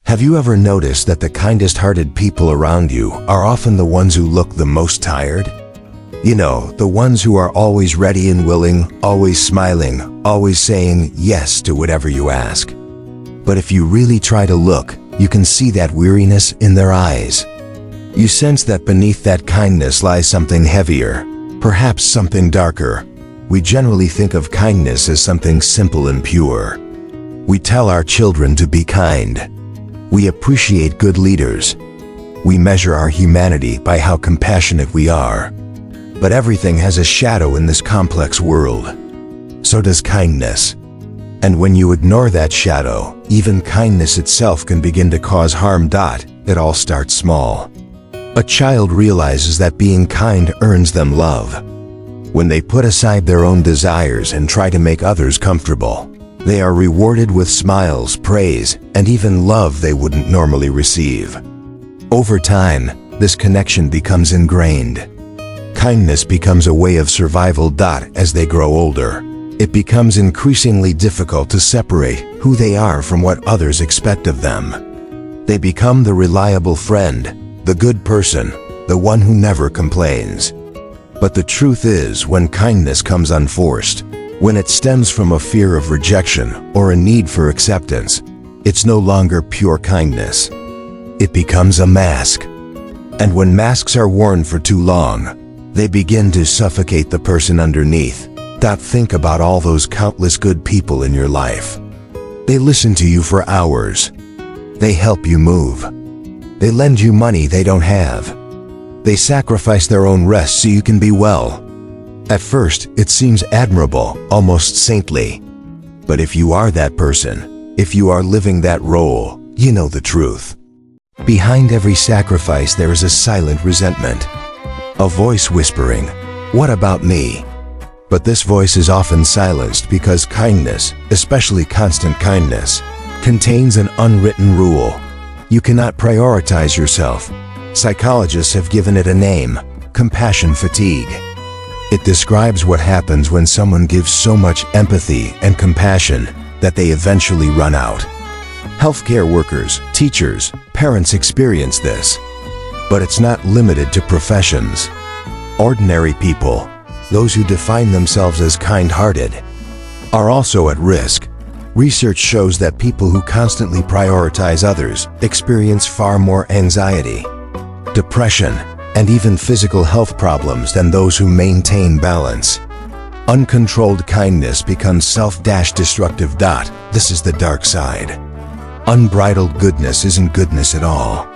Have you ever noticed that the kindest-hearted people around you are often the ones who look the most tired? You know, the ones who are always ready and willing, always smiling, always saying yes to whatever you ask. But if you really try to look, you can see that weariness in their eyes. You sense that beneath that kindness lies something heavier, perhaps something darker. We generally think of kindness as something simple and pure. We tell our children to be kind. We appreciate good leaders. We measure our humanity by how compassionate we are. But everything has a shadow in this complex world. So does kindness. And when you ignore that shadow, even kindness itself can begin to cause harm. It all starts small. A child realizes that being kind earns them love. When they put aside their own desires and try to make others comfortable, they are rewarded with smiles, praise, and even love they wouldn't normally receive. Over time, this connection becomes ingrained. Kindness becomes a way of survival. As they grow older, it becomes increasingly difficult to separate who they are from what others expect of them. They become the reliable friend, the good person, the one who never complains. But the truth is, when kindness comes unforced, when it stems from a fear of rejection or a need for acceptance, it's no longer pure kindness. It becomes a mask. And when masks are worn for too long, they begin to suffocate the person underneath. Think about all those countless good people in your life. They listen to you for hours. They help you move. They lend you money they don't have. They sacrifice their own rest so you can be well. At first, it seems admirable, almost saintly. But if you are that person, if you are living that role, you know the truth. Behind every sacrifice there is a silent resentment. A voice whispering, "What about me?" But this voice is often silenced because kindness, especially constant kindness, contains an unwritten rule. You cannot prioritize yourself. Psychologists have given it a name: compassion fatigue. It describes what happens when someone gives so much empathy and compassion that they eventually run out. Healthcare workers, teachers, parents experience this. But it's not limited to professions. Ordinary people, those who define themselves as kind-hearted, are also at risk. Research shows that people who constantly prioritize others experience far more anxiety, depression, and even physical health problems than those who maintain balance. Uncontrolled kindness becomes self-destructive. This is the dark side. Unbridled goodness isn't goodness at all.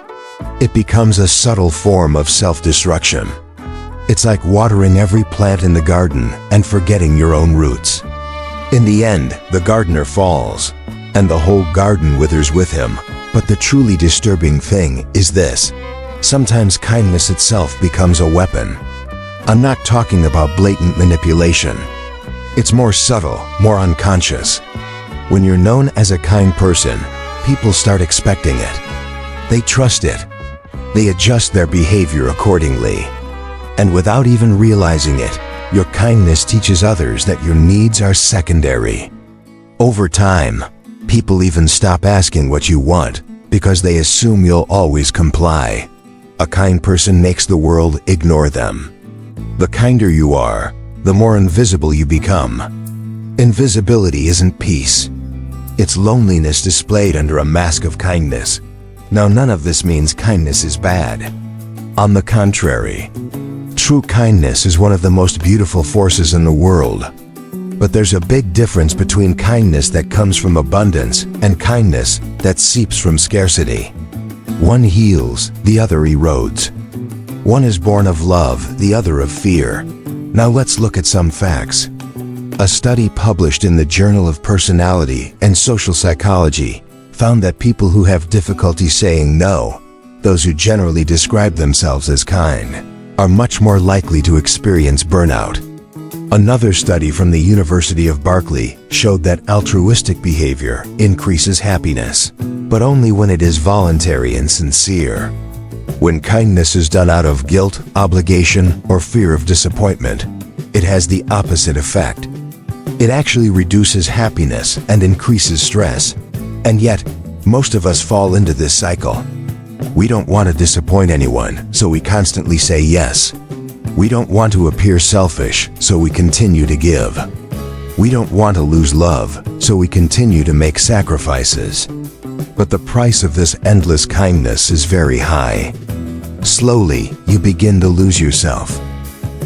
It becomes a subtle form of self-destruction. It's like watering every plant in the garden and forgetting your own roots. In the end, the gardener falls, and the whole garden withers with him. But the truly disturbing thing is this: sometimes kindness itself becomes a weapon. I'm not talking about blatant manipulation. It's more subtle, more unconscious. When you're known as a kind person, people start expecting it. They trust it. They adjust their behavior accordingly. And without even realizing it, your kindness teaches others that your needs are secondary. Over time, people even stop asking what you want because they assume you'll always comply. A kind person makes the world ignore them. The kinder you are, the more invisible you become. Invisibility isn't peace. It's loneliness displayed under a mask of kindness. Now, none of this means kindness is bad. On the contrary, true kindness is one of the most beautiful forces in the world. But there's a big difference between kindness that comes from abundance and kindness that seeps from scarcity. One heals, the other erodes. One is born of love, the other of fear. Now let's look at some facts. A study published in the Journal of Personality and Social Psychology found that people who have difficulty saying no, those who generally describe themselves as kind, are much more likely to experience burnout. Another study from the University of Berkeley showed that altruistic behavior increases happiness, but only when it is voluntary and sincere. When kindness is done out of guilt, obligation, or fear of disappointment, it has the opposite effect. It actually reduces happiness and increases stress. And yet, Most of us fall into this cycle. We don't want to disappoint anyone, so we constantly say yes. We don't want to appear selfish, so we continue to give. We don't want to lose love, so we continue to make sacrifices. But the price of this endless kindness is very high. Slowly, you begin to lose yourself.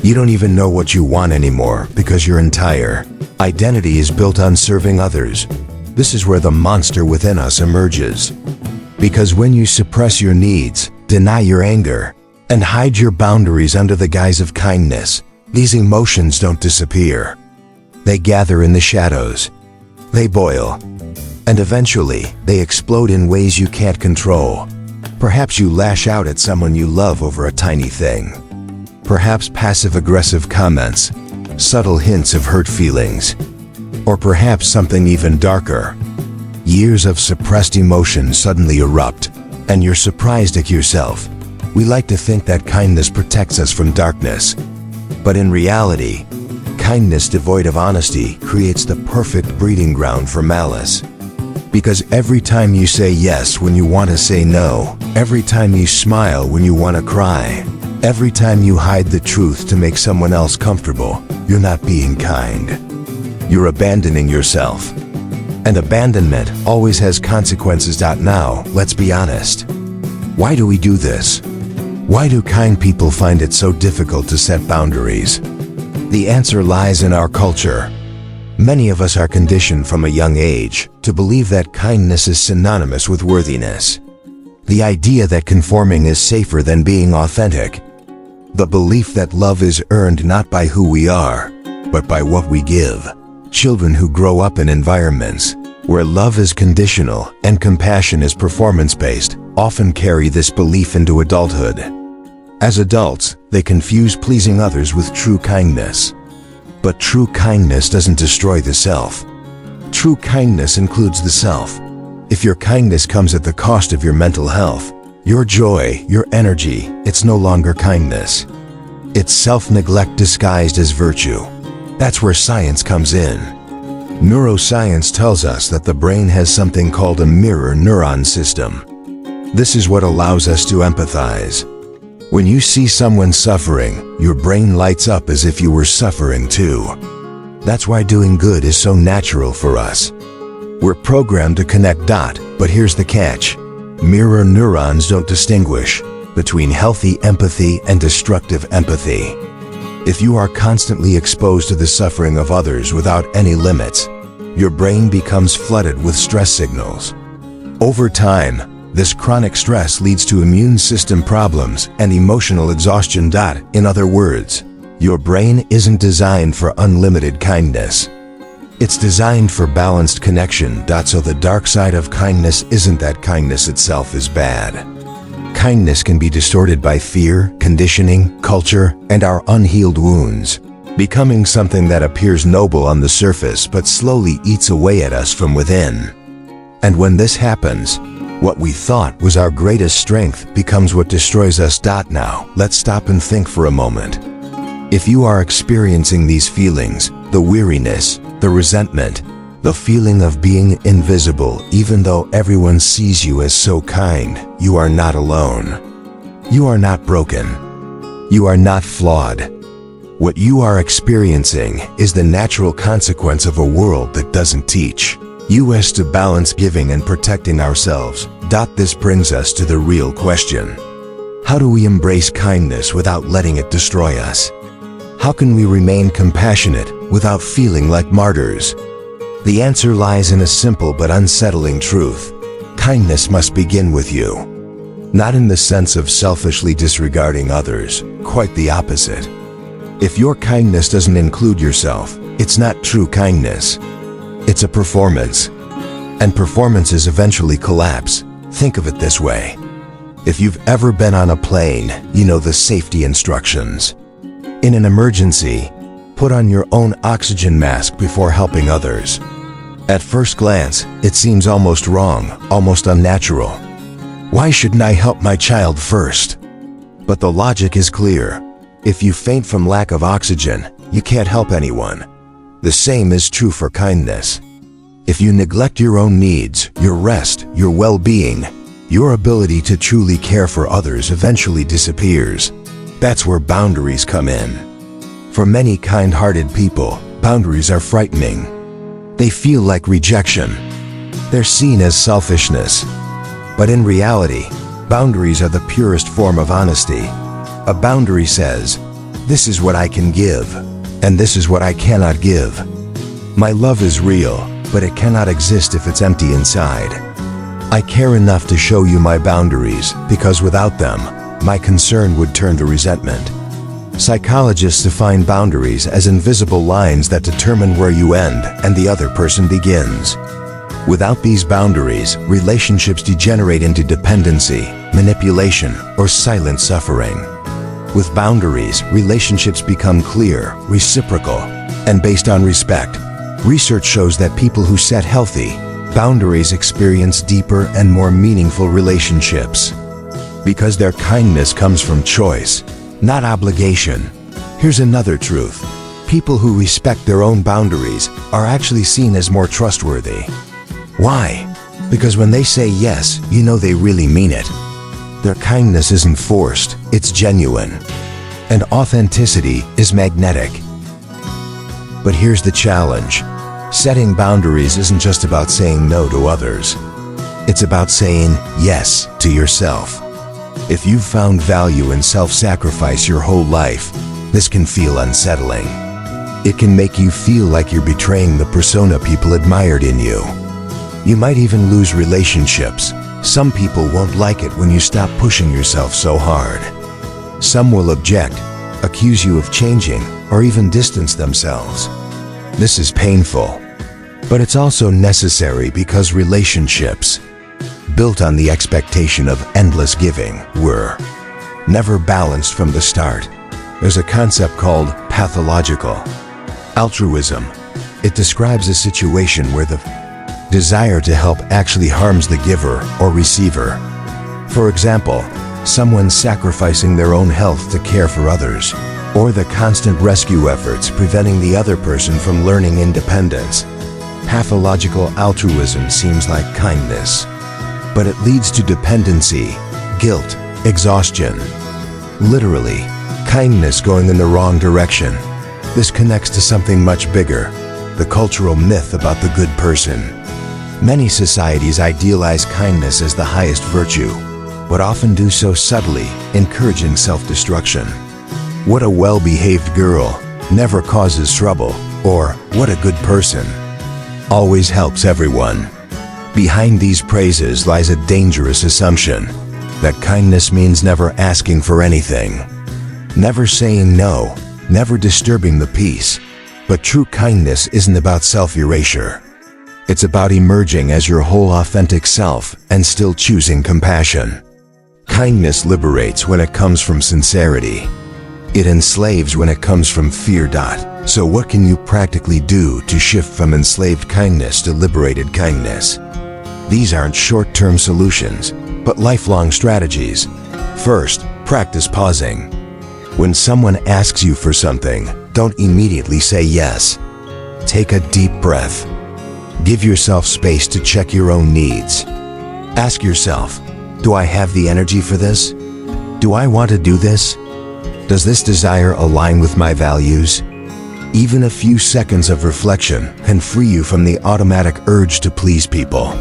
You don't even know what you want anymore because your entire identity is built on serving others. This is where the monster within us emerges. Because when you suppress your needs, deny your anger, and hide your boundaries under the guise of kindness, these emotions don't disappear. They gather in the shadows. They boil. And eventually, they explode in ways you can't control. Perhaps you lash out at someone you love over a tiny thing. Perhaps passive-aggressive comments, subtle hints of hurt feelings, or perhaps something even darker. Years of suppressed emotion suddenly erupt, and you're surprised at yourself. We like to think that kindness protects us from darkness. But in reality, kindness devoid of honesty creates the perfect breeding ground for malice. Because every time you say yes when you want to say no, every time you smile when you want to cry, every time you hide the truth to make someone else comfortable, you're not being kind. You're abandoning yourself. And abandonment always has consequences. Now, let's be honest. Why do we do this? Why do kind people find it so difficult to set boundaries? The answer lies in our culture. Many of us are conditioned from a young age to believe that kindness is synonymous with worthiness. The idea that conforming is safer than being authentic. The belief that love is earned not by who we are, but by what we give. Children who grow up in environments where love is conditional and compassion is performance-based often carry this belief into adulthood. As adults, they confuse pleasing others with true kindness. But true kindness doesn't destroy the self. True kindness includes the self. If your kindness comes at the cost of your mental health, your joy, your energy, it's no longer kindness. It's self-neglect disguised as virtue. That's where science comes in. Neuroscience tells us that the brain has something called a mirror neuron system. This is what allows us to empathize. When you see someone suffering, your brain lights up as if you were suffering too. That's why doing good is so natural for us. We're programmed to connect dots, but here's the catch. Mirror neurons don't distinguish between healthy empathy and destructive empathy. If you are constantly exposed to the suffering of others without any limits, your brain becomes flooded with stress signals. Over time, this chronic stress leads to immune system problems and emotional exhaustion. In other words, your brain isn't designed for unlimited kindness. It's designed for balanced connection. So the dark side of kindness isn't that kindness itself is bad. Kindness can be distorted by fear, conditioning, culture, and our unhealed wounds, becoming something that appears noble on the surface but slowly eats away at us from within. And when this happens, what we thought was our greatest strength becomes what destroys us. Now, let's stop and think for a moment. If you are experiencing these feelings, the weariness, the resentment, the feeling of being invisible even though everyone sees you as so kind, you are not alone. You are not broken. You are not flawed. What you are experiencing is the natural consequence of a world that doesn't teach us to balance giving and protecting ourselves. This brings us to the real question. How do we embrace kindness without letting it destroy us? How can we remain compassionate without feeling like martyrs? The answer lies in a simple but unsettling truth. Kindness must begin with you. Not in the sense of selfishly disregarding others, quite the opposite. If your kindness doesn't include yourself, it's not true kindness. It's a performance. And performances eventually collapse. Think of it this way. If you've ever been on a plane, you know the safety instructions. In an emergency, put on your own oxygen mask before helping others. At first glance, it seems almost wrong, almost unnatural. Why shouldn't I help my child first? But the logic is clear. If you faint from lack of oxygen, you can't help anyone. The same is true for kindness. If you neglect your own needs, your rest, your well-being, your ability to truly care for others eventually disappears. That's where boundaries come in. For many kind-hearted people, boundaries are frightening. They feel like rejection. They're seen as selfishness. But in reality, boundaries are the purest form of honesty. A boundary says, "This is what I can give, and this is what I cannot give. My love is real, but it cannot exist if it's empty inside. I care enough to show you my boundaries, because without them, my concern would turn to resentment." Psychologists define boundaries as invisible lines that determine where you end and the other person begins. Without these boundaries, relationships degenerate into dependency, manipulation, or silent suffering. With boundaries, relationships become clear, reciprocal, and based on respect. Research shows that people who set healthy boundaries experience deeper and more meaningful relationships. Because their kindness comes from choice, not obligation. Here's another truth. People who respect their own boundaries are actually seen as more trustworthy. Why? Because when they say yes, you know they really mean it. Their kindness isn't forced, it's genuine. And authenticity is magnetic. But here's the challenge. Setting boundaries isn't just about saying no to others. It's about saying yes to yourself. If you've found value in self-sacrifice your whole life, this can feel unsettling. It can make you feel like you're betraying the persona people admired in you. You might even lose relationships. Some people won't like it when you stop pushing yourself so hard. Some will object, accuse you of changing, or even distance themselves. This is painful, but it's also necessary because relationships, built on the expectation of endless giving, were never balanced from the start. There's a concept called pathological altruism. It describes a situation where the desire to help actually harms the giver or receiver. For example, someone sacrificing their own health to care for others, or the constant rescue efforts preventing the other person from learning independence. Pathological altruism seems like kindness, but it leads to dependency, guilt, exhaustion. Literally, kindness going in the wrong direction. This connects to something much bigger, the cultural myth about the good person. Many societies idealize kindness as the highest virtue, but often do so subtly, encouraging self-destruction. What a well-behaved girl, never causes trouble, or what a good person, always helps everyone. Behind these praises lies a dangerous assumption that kindness means never asking for anything, never saying no, never disturbing the peace. But true kindness isn't about self-erasure. It's about emerging as your whole authentic self and still choosing compassion. Kindness liberates when it comes from sincerity. It enslaves when it comes from fear. So what can you practically do to shift from enslaved kindness to liberated kindness? These aren't short-term solutions, but lifelong strategies. First, practice pausing. When someone asks you for something, don't immediately say yes. Take a deep breath. Give yourself space to check your own needs. Ask yourself, do I have the energy for this? Do I want to do this? Does this desire align with my values? Even a few seconds of reflection can free you from the automatic urge to please people.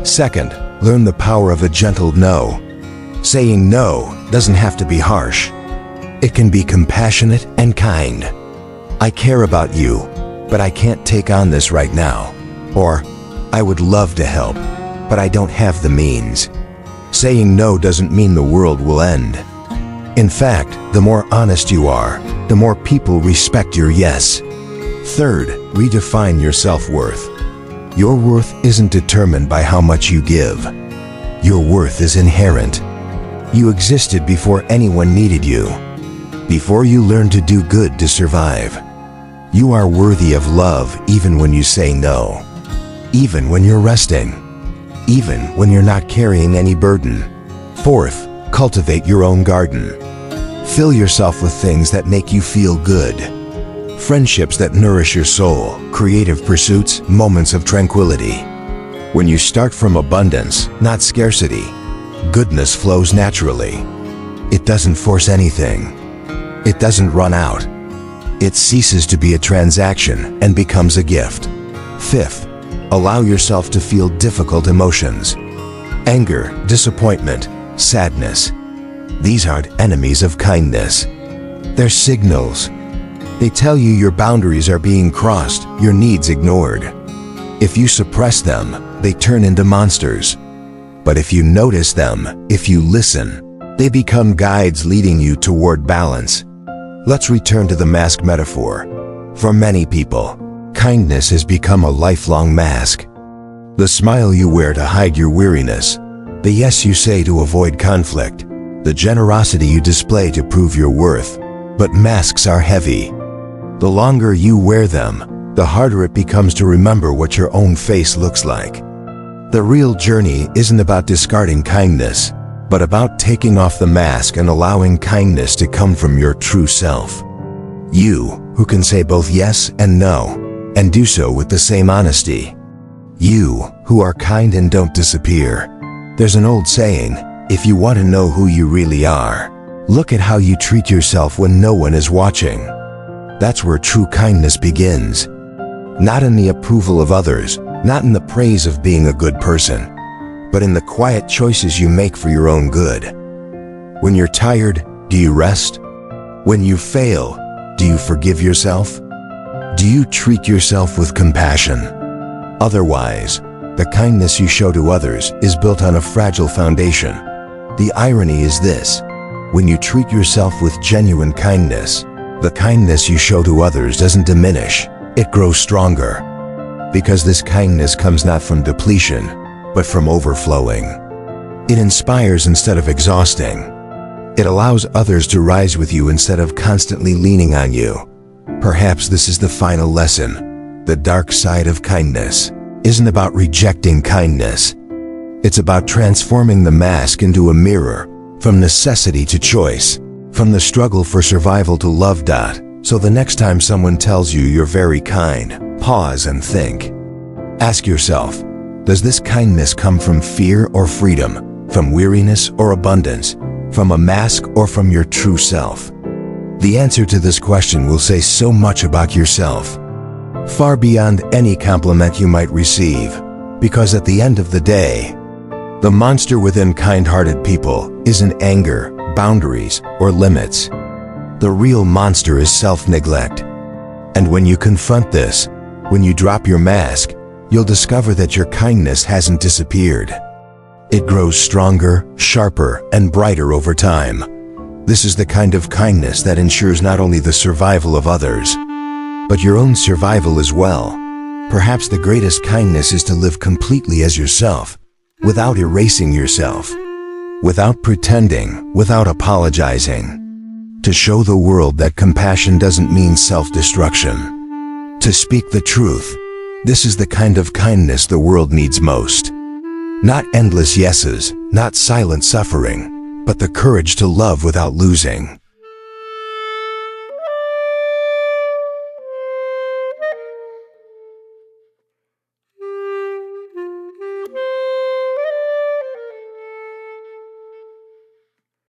Second, learn the power of a gentle no. Saying no doesn't have to be harsh. It can be compassionate and kind. I care about you, but I can't take on this right now. Or, I would love to help, but I don't have the means. Saying no doesn't mean the world will end. In fact, the more honest you are, the more people respect your yes. Third, redefine your self-worth. Your worth isn't determined by how much you give. Your worth is inherent. You existed before anyone needed you. Before you learned to do good to survive. You are worthy of love even when you say no. Even when you're resting. Even when you're not carrying any burden. Fourth, cultivate your own garden. Fill yourself with things that make you feel good. friendships that nourish your soul, creative pursuits, moments of tranquility. When you start from abundance, not scarcity, goodness flows naturally. It doesn't force anything. It doesn't run out. It ceases to be a transaction and becomes a gift. Fifth, allow yourself to feel difficult emotions. Anger, disappointment, sadness. These aren't enemies of kindness. They're signals. They tell you your boundaries are being crossed, your needs ignored. If you suppress them, they turn into monsters. But if you notice them, if you listen, they become guides leading you toward balance. Let's return to the mask metaphor. For many people, kindness has become a lifelong mask. The smile you wear to hide your weariness, the yes you say to avoid conflict, the generosity you display to prove your worth. But masks are heavy. The longer you wear them, the harder it becomes to remember what your own face looks like. The real journey isn't about discarding kindness, but about taking off the mask and allowing kindness to come from your true self. You, who can say both yes and no, and do so with the same honesty. You, who are kind and don't disappear. There's an old saying, if you want to know who you really are, look at how you treat yourself when no one is watching. That's where true kindness begins. Not in the approval of others, not in the praise of being a good person, but in the quiet choices you make for your own good. When you're tired, do you rest? When you fail, do you forgive yourself? Do you treat yourself with compassion? Otherwise, the kindness you show to others is built on a fragile foundation. The irony is this: when you treat yourself with genuine kindness, the kindness you show to others doesn't diminish, it grows stronger. Because this kindness comes not from depletion, but from overflowing. It inspires instead of exhausting. It allows others to rise with you instead of constantly leaning on you. Perhaps this is the final lesson. The dark side of kindness isn't about rejecting kindness. It's about transforming the mask into a mirror, from necessity to choice, from the struggle for survival to love. So the next time someone tells you you're very kind, pause and think. Ask yourself, does this kindness come from fear or freedom, from weariness or abundance, from a mask or from your true self? The answer to this question will say so much about yourself, far beyond any compliment you might receive, because at the end of the day, the monster within kind-hearted people isn't anger, boundaries, or limits. The real monster is self-neglect. And when you confront this, when you drop your mask, you'll discover that your kindness hasn't disappeared. It grows stronger, sharper, and brighter over time. This is the kind of kindness that ensures not only the survival of others, but your own survival as well. Perhaps the greatest kindness is to live completely as yourself, without erasing yourself, without pretending, without apologizing. To show the world that compassion doesn't mean self-destruction. To speak the truth, this is the kind of kindness the world needs most. Not endless yeses, not silent suffering, but the courage to love without losing.